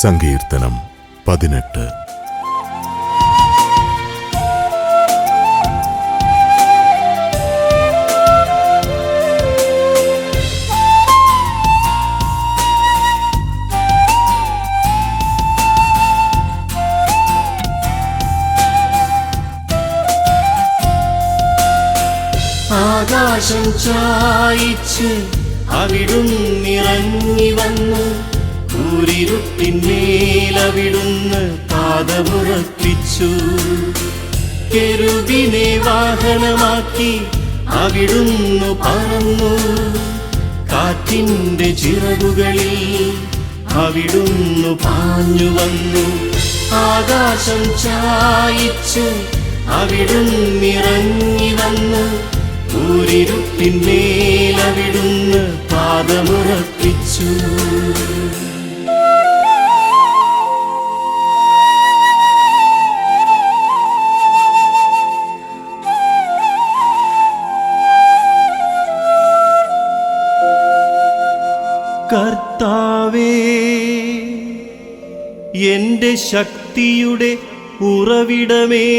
സങ്കീർത്തനം 18. ആകാശം ചായിച്ച് അവിടുന്നിറങ്ങി വന്നു, കൂരിരുട്ടിന്മേലവിടുന്ന് പാദമുറപ്പിച്ചു. കെരൂബിനെ വാഹനമാക്കി അവിടുന്ന് പറന്നു, കാറ്റിന്റെ ചിറകുകളിൽ അവിടുന്ന് പാഞ്ഞു വന്നു. ആകാശം ചായിച്ച് അവിടുന്നിറങ്ങി വന്നു, കൂരിരുട്ടിന്മേലവിടുന്ന് പാദമുറപ്പിച്ചു. കർത്താവേ, എന്റെ ശക്തിയുടെ ഉറവിടമേ,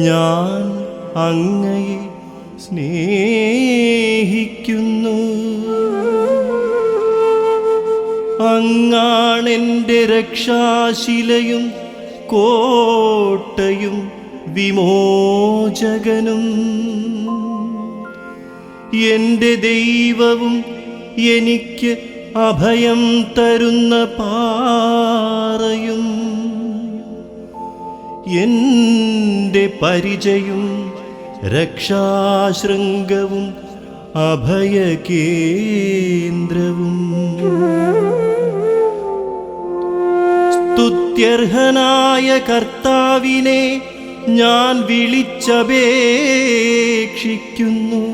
ഞാൻ അങ്ങയെ സ്നേഹിക്കുന്നു. അങ്ങാണെന്റെ രക്ഷാശിലയും കോട്ടയും വിമോചകനും, എന്റെ ദൈവവും എനിക്ക് അഭയം തരുന്ന പാറയും, എന്റെ പരിചയും രക്ഷാശൃംഗവും അഭയകേന്ദ്രവും. സ്തുത്യർഹനായ കർത്താവിനെ ഞാൻ വിളിച്ചപേക്ഷിക്കുന്നു.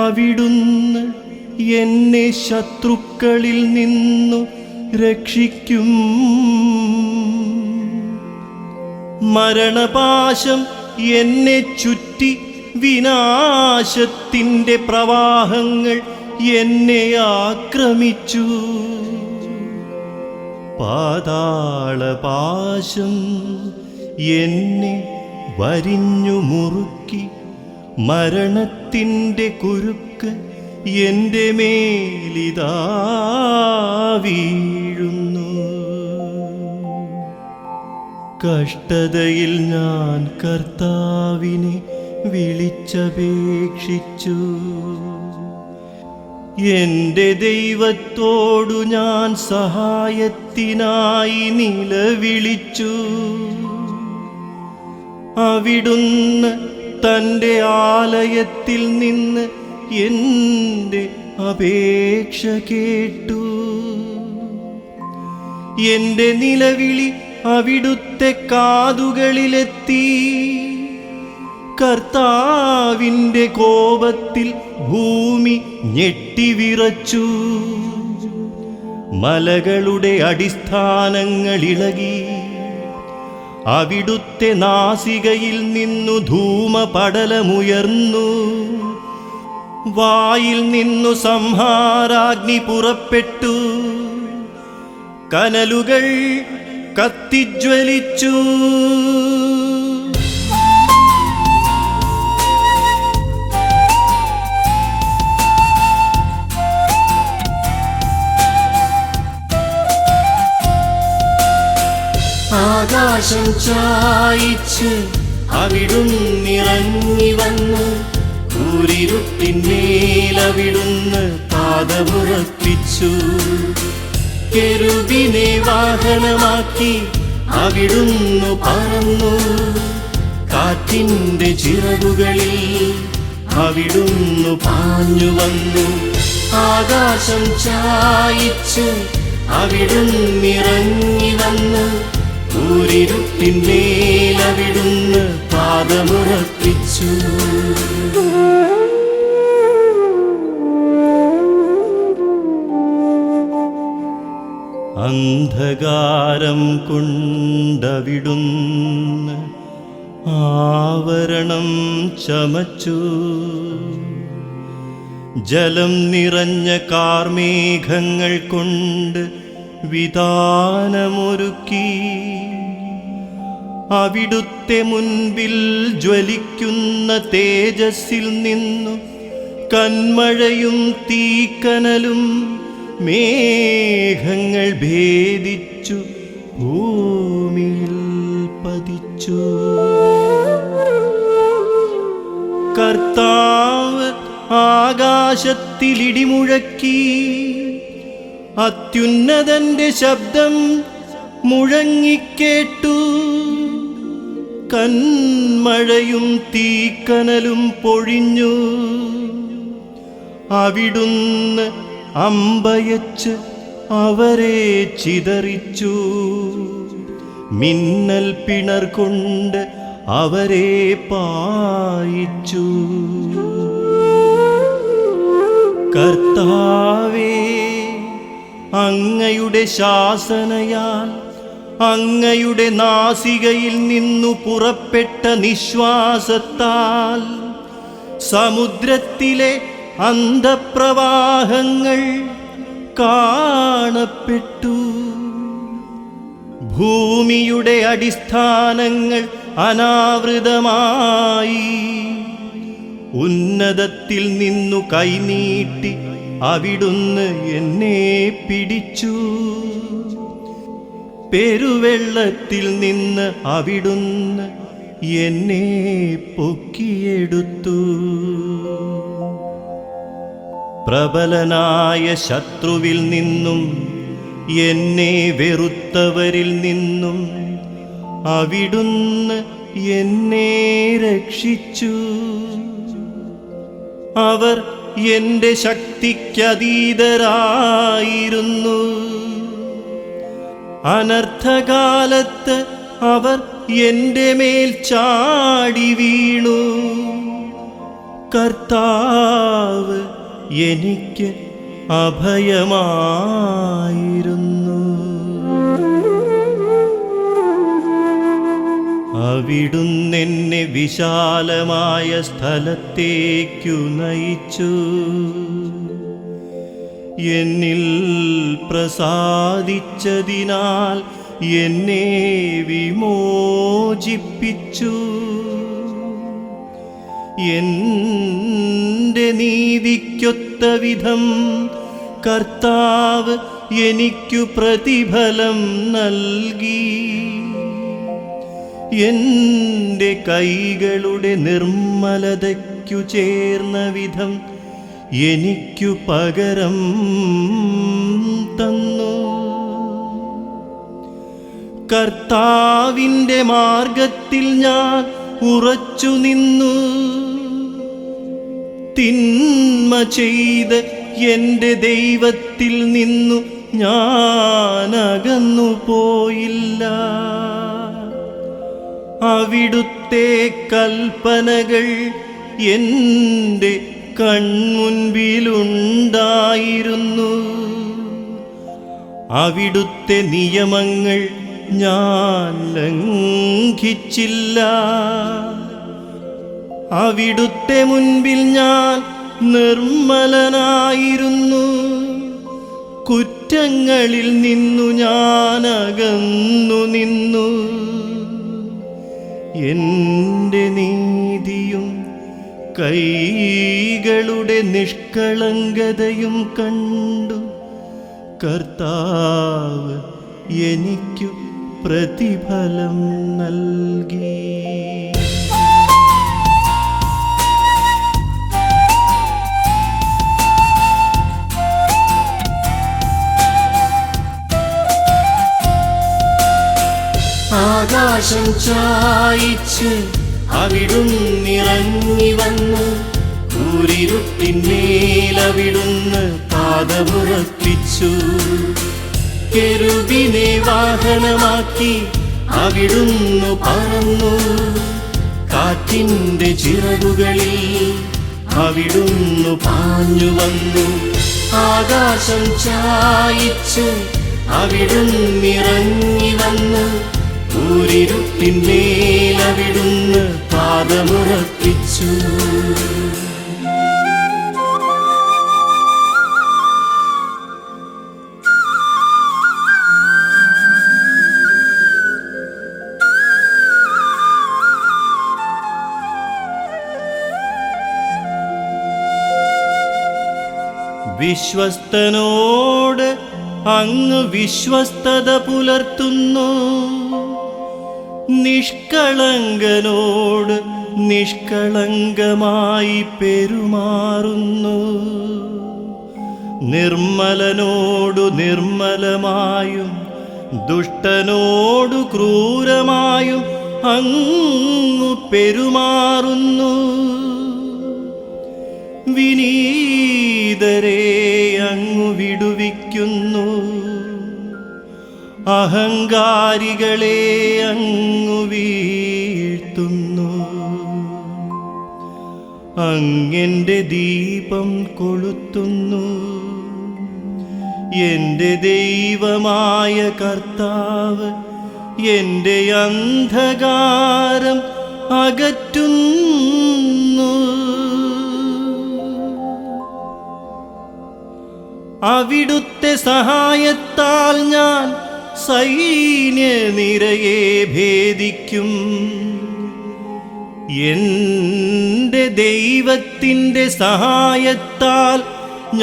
അവിടുന്ന് എന്നെ ശത്രുക്കളിൽ നിന്നു രക്ഷിക്കും. മരണപാശം എന്നെ ചുറ്റി, വിനാശത്തിൻ്റെ പ്രവാഹങ്ങൾ എന്നെ ആക്രമിച്ചു. പാതാളപാശം എന്നെ വരിഞ്ഞു മുറുക്കി, മരണത്തിൻ്റെ കുരുക്ക് എൻ്റെ മേലിതാ വീഴുന്നു. കഷ്ടതയിൽ ഞാൻ കർത്താവിനെ വിളിച്ചപേക്ഷിച്ചു. എൻ്റെ ദൈവത്തോടു ഞാൻ സഹായത്തിനായി നിലവിളിച്ചു. അവിടുന്ന് തൻ്റെ ആലയത്തിൽ നിന്ന് എൻ്റെ അപേക്ഷ കേട്ടു. എൻ്റെ നിലവിളി അവിടുത്തെ കാതുകളിലെത്തി. കർത്താവിൻ്റെ കോപത്തിൽ ഭൂമി ഞെട്ടിവിറച്ചു. മലകളുടെ അടിസ്ഥാനങ്ങൾ ഇളകി. അവിടുത്തെ നാസികയിൽ നിന്നു ധൂമപടലമുയർന്നു. വായിൽ നിന്നു സംഹാരാഗ്നി പുറപ്പെട്ടു. കനലുകൾ കത്തിജ്വലിച്ചു. ആകാശം ചായിച്ച് അവിടുന്നിറങ്ങി വന്നു, കൂരിരുട്ടിന്മേലവിടുന്ന് പാദമുറപ്പിച്ചു. കെരൂബിനെ വാഹനമാക്കി അവിടുന്ന് പറന്നു, കാറ്റിന്റെ ചിറകുകളിൽ അവിടുന്ന് പാഞ്ഞു വന്നു. ആകാശം ചായിച്ച് അവിടുന്നിറങ്ങി വന്നു, കൂരിരുട്ടിന്മേലവിടുന്ന് പാദമുറപ്പിച്ചു. അന്ധകാരം കൊണ്ടവിടുന്ന് ആവരണം ചമച്ചു. ജലം നിറഞ്ഞ കാർമേഘങ്ങൾ കൊണ്ട് വിതാനമൊരുക്കി. അവിടുത്തെ മുൻപിൽ ജ്വലിക്കുന്ന തേജസ്സിൽ നിന്നു കന്മഴയും തീക്കനലും മേഘങ്ങൾ ഭേദിച്ചു ഭൂമിയിൽ പതിച്ചു. കർത്താവ് ആകാശത്തിൽ ഇടിമുഴക്കി, അത്യുന്നതന്റെ ശബ്ദം മുഴങ്ങിക്കേട്ടു. കന്മഴയും തീക്കനലും പൊഴിഞ്ഞു. അവിടുന്ന് അമ്പയച്ച് അവരെ ചിതറിച്ചു. മിന്നൽ പിണർ കൊണ്ട് അവരെ പായിച്ചു. കർത്താവേ, അങ്ങയുടെ ശാസനയാൽ, അങ്ങയുടെ നാസികയിൽ നിന്നു പുറപ്പെട്ട നിശ്വാസത്താൽ സമുദ്രത്തിലെ അന്ധപ്രവാഹങ്ങൾ കാണപ്പെട്ടു. ഭൂമിയുടെ അടിസ്ഥാനങ്ങൾ അനാവൃതമായി. ഉന്നതത്തിൽ നിന്നു കൈനീട്ടി അവിടുന്ന് എന്നെ പിടിച്ചു. പെരുവെള്ളത്തിൽ നിന്ന് അവിടുന്ന് എന്നെ പൊക്കിയെടുത്തു. പ്രബലനായ ശത്രുവിൽ നിന്നും എന്നെ വെറുത്തവരിൽ നിന്നും അവിടുന്ന് എന്നെ രക്ഷിച്ചു. അവർ എൻ്റെ ശക്തിക്കതീതരായിരുന്നു. അനർത്ഥകാലത്ത് അവർ എൻ്റെ മേൽ ചാടി വീണു. കർത്താവ് എനിക്ക് അഭയമായിരുന്നു. അവിടുന്ന് എന്നെ വിശാലമായ സ്ഥലത്തേക്കു നയിച്ചു. എന്നിൽ പ്രസാദിച്ചതിനാൽ എന്നെ വിമോചിപ്പിച്ചു. എൻ്റെ നീതിക്കൊത്ത വിധം കർത്താവ് എനിക്കു പ്രതിഫലം നൽകി. എൻ്റെ കൈകളുടെ നിർമ്മലതയ്ക്കു ചേർന്ന വിധം എനിക്കു പകരം തന്നു. കർത്താവിൻ്റെ മാർഗത്തിൽ ഞാൻ ഉറച്ചു നിന്നു. തിന്മ ചെയ്ത് എൻ്റെ ദൈവത്തിൽ നിന്നു ഞാൻ അകന്നു പോയില്ല. അവിടുത്തെ കൽപ്പനകൾ എൻ്റെ കൺമുൻപിലുണ്ടായിരുന്നു. അവിടുത്തെ നിയമങ്ങൾ ഞാൻ ലംഘിച്ചില്ല. അവിടുത്തെ മുൻപിൽ ഞാൻ നിർമ്മലനായിരുന്നു. കുറ്റങ്ങളിൽ നിന്നു ഞാൻ അകന്നു നിന്നു. എൻ്റെ നീതിയും കൈകളുടെ നിഷ്കളങ്കതയും കണ്ടു കർത്താവ് എനിക്കു പ്രതിഫലം നൽകി. ആകാശം ചായിച്ച് അവിടുന്നിറങ്ങി വന്നു. കൂരിരുട്ടിന്മേൽ അവിടുന്ന് പാദമുറപ്പിച്ചു. കെരൂബിനെ വാഹനമാക്കി അവിടുന്ന് പറന്നു. കാറ്റിന്റെ ചിറകുകളിൽ അവിടുന്ന് പാഞ്ഞു വന്നു. ആകാശം ചായിച്ച് അവിടുന്നിറങ്ങി വന്നു. കൂരിരുട്ടിന്മേൽ അവിടുന്ന് പാദമുറപ്പിച്ചു. വിശ്വസ്തനോട് അങ്ങ് വിശ്വസ്തത പുലർത്തുന്നു, നിഷ്കളങ്കനോട് നിഷ്കളങ്കമായി പെരുമാറുന്നു. നിർമ്മലനോടു നിർമ്മലമായും ദുഷ്ടനോടു ക്രൂരമായും അങ്ങു പെരുമാറുന്നു. വിനീതരെ അങ്ങു വിടുവിക്കുന്നു, അഹങ്കാരികളെ അങ്ങു വീഴ്ത്തുന്നു. അങ്ങെന്റെ ദീപം കൊളുത്തുന്നു, എന്റെ ദൈവമായ കർത്താവ് എന്റെ അന്ധകാരം അകറ്റുന്നു. അവിടുത്തെ സഹായത്താൽ ഞാൻ സൈന്യനിരയെ ഭേദിക്കും. എന്റെ ദൈവത്തിൻ്റെ സഹായത്താൽ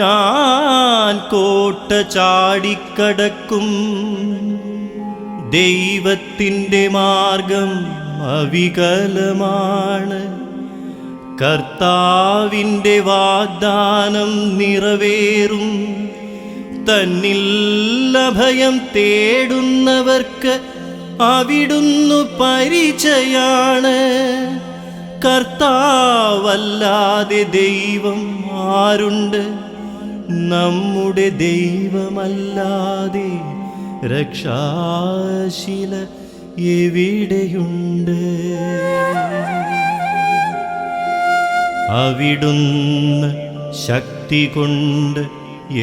ഞാൻ കോട്ട ചാടിക്കടക്കും. ദൈവത്തിൻ്റെ മാർഗം അവികലമാണ്, കർത്താവിൻ്റെ വാഗ്ദാനം നിറവേറും. തന്നിൽ അഭയം തേടുന്നവർക്ക് അവിടുന്നു പരിചയാണ്. കർത്താവല്ലാതെ ദൈവം ആരുണ്ട്? നമ്മുടെ ദൈവമല്ലാതെ രക്ഷാശില എവിടെയുണ്ട്? അവിടുന്ന് ശക്തി കൊണ്ട്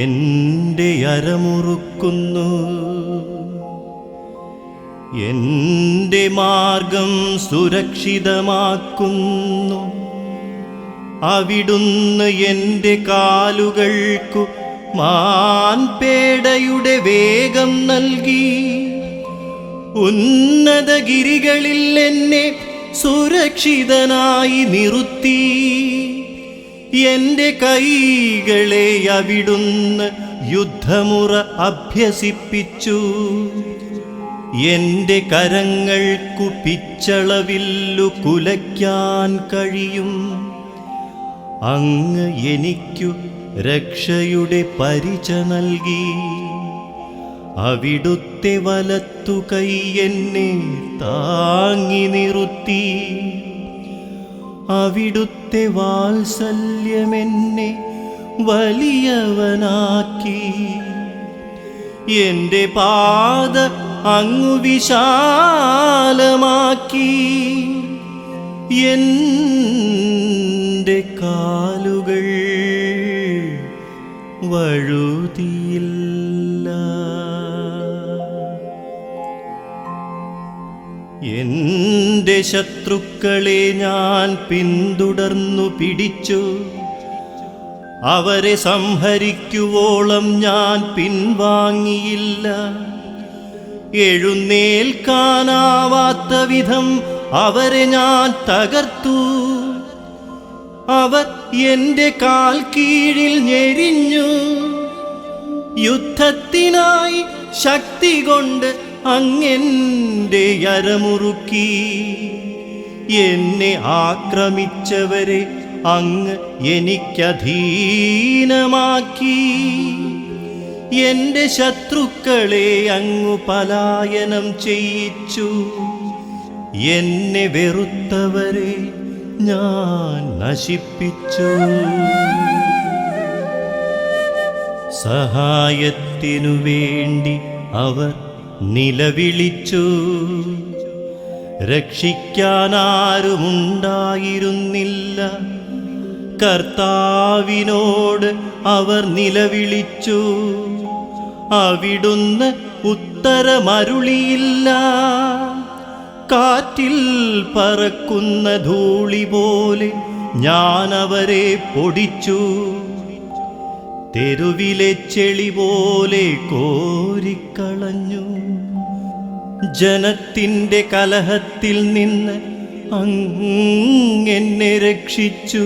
എൻ്റെ അരമുറുക്കുന്നു, എൻ്റെ മാർഗം സുരക്ഷിതമാക്കുന്നു. അവിടുന്ന് എൻ്റെ കാലുകൾക്കു മാൻപേടയുടെ വേഗം നൽകി. ഉന്നതഗിരികളിൽ എന്നെ സുരക്ഷിതനായി നിർത്തി. എൻ്റെ കൈകളെ അവിടുന്ന് യുദ്ധമുറ അഭ്യസിപ്പിച്ചു. എൻ്റെ കരങ്ങൾക്കു പിച്ചളവില്ലു കുലയ്ക്കാൻ കഴിയും. അങ്ങ് എനിക്കു രക്ഷയുടെ പരിച നൽകി. അവിടുത്തെ വലത്തു കൈ എന്നെ താങ്ങി നിർത്തി. അവിടുത്തെ വാത്സല്യമെന്നെ വലിയവനാക്കി. എൻ്റെ പാത അങ്ങു വിശാലമാക്കി. എൻ്റെ കാലുകൾ വഴുതിയില്ല. എൻ്റെ ശത്രുക്കളെ ഞാൻ പിന്തുടർന്നു പിടിച്ചു. അവരെ സംഹരിക്കുവോളം ഞാൻ പിൻവാങ്ങിയില്ല. എഴുന്നേൽക്കാനാവാത്ത വിധം അവരെ ഞാൻ തകർത്തു. അവർ എൻ്റെ കാൽ കീഴിൽ ഞെരിഞ്ഞു. യുദ്ധത്തിനായി ശക്തി കൊണ്ട് അങ്ങെൻ്റെ അരമുറുക്കി. എന്നെ ആക്രമിച്ചവരെ അങ്ങ് എനിക്കധീനമാക്കി. എൻ്റെ ശത്രുക്കളെ അങ്ങു പലായനം ചെയ്യിച്ചു. എന്നെ വെറുത്തവരെ ഞാൻ നശിപ്പിച്ചു. സഹായത്തിനു വേണ്ടി അവർ നിലവിളിച്ചു. രക്ഷിക്കാനാരുമുണ്ടായിരുന്നില്ല. കർത്താവിനോട് അവർ നിലവിളിച്ചു. അവിടുന്ന് ഉത്തരമരുളിയില്ല. കാറ്റിൽ പറക്കുന്ന ധൂളി പോലെ ഞാൻ അവരെ പൊടിച്ചു. തെരുവിലെ ചെളി പോലെ കോരിക്കളഞ്ഞു. ജനത്തിൻ്റെ കലഹത്തിൽ നിന്ന് അങ്ങെന്നെ രക്ഷിച്ചു.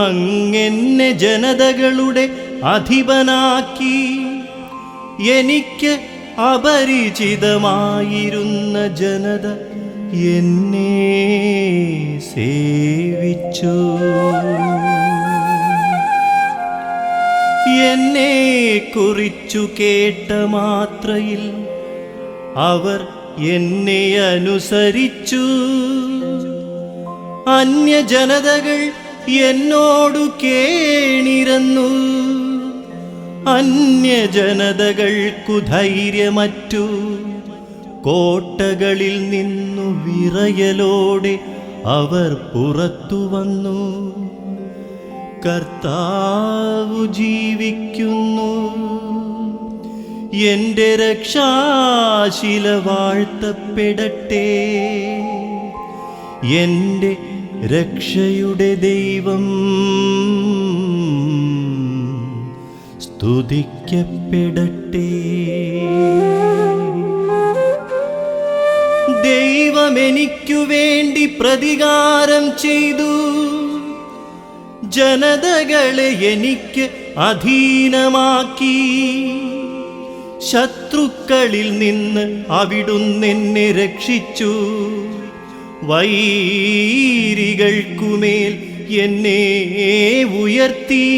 അങ്ങെന്നെ ജനതകളുടെ അധിപനാക്കി. എനിക്ക് അപരിചിതമായിരുന്ന ജനത എന്നെ സേവിച്ചു. എന്നെ കുറിച്ചു കേട്ട മാത്രയിൽ അവർ എന്നെ അനുസരിച്ചു. അന്യജനതകൾ എന്നോടു കേണിരന്നു. അന്യജനതകൾക്കു ധൈര്യമറ്റു. കോട്ടകളിൽ നിന്നു വിറയലോടെ അവർ പുറത്തു വന്നു. കർത്താവ് ജീവിക്കുന്നു. എന്റെ രക്ഷാശില വാഴ്ത്തപ്പെടട്ടെ. എന്റെ രക്ഷയുടെ ദൈവം സ്തുതിക്കപ്പെടട്ടെ. ദൈവം എനിക്കു വേണ്ടി പ്രതികാരം ചെയ്തു. ജനതകളെ എനിക്ക് അധീനമാക്കി. ശത്രുക്കളിൽ നിന്ന് അവിടുന്നെന്നെ രക്ഷിച്ചു. വൈരികൾക്കുമേൽ എന്നെ ഉയർത്തി.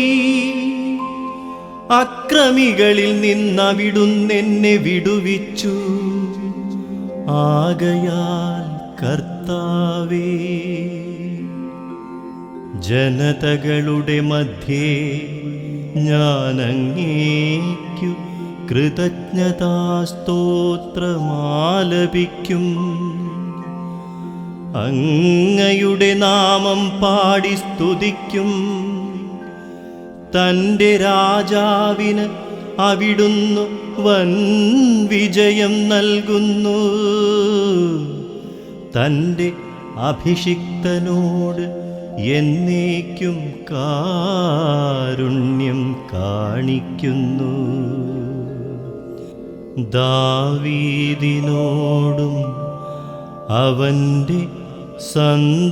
അക്രമികളിൽ നിന്ന് അവിടുന്നെന്നെ വിടുവിച്ചു. ആകയാൽ കർത്താവേ, ജനതകളുടെ മധ്യേ ഞാൻ അങ്ങേക്കു കൃതജ്ഞതാസ്തോത്രമാലപിക്കും. അങ്ങയുടെ നാമം പാടി സ്തുതിക്കും. തൻ്റെ രാജാവിന് അവിടുന്ന് വൻ വിജയം നൽകുന്നു. തൻ്റെ അഭിഷിക്തനോട് എന്നേക്കും കാരുണ്യം കാണിക്കുന്നു. ദാവീദിനോടും അവൻ്റെ സന്തതിയോടും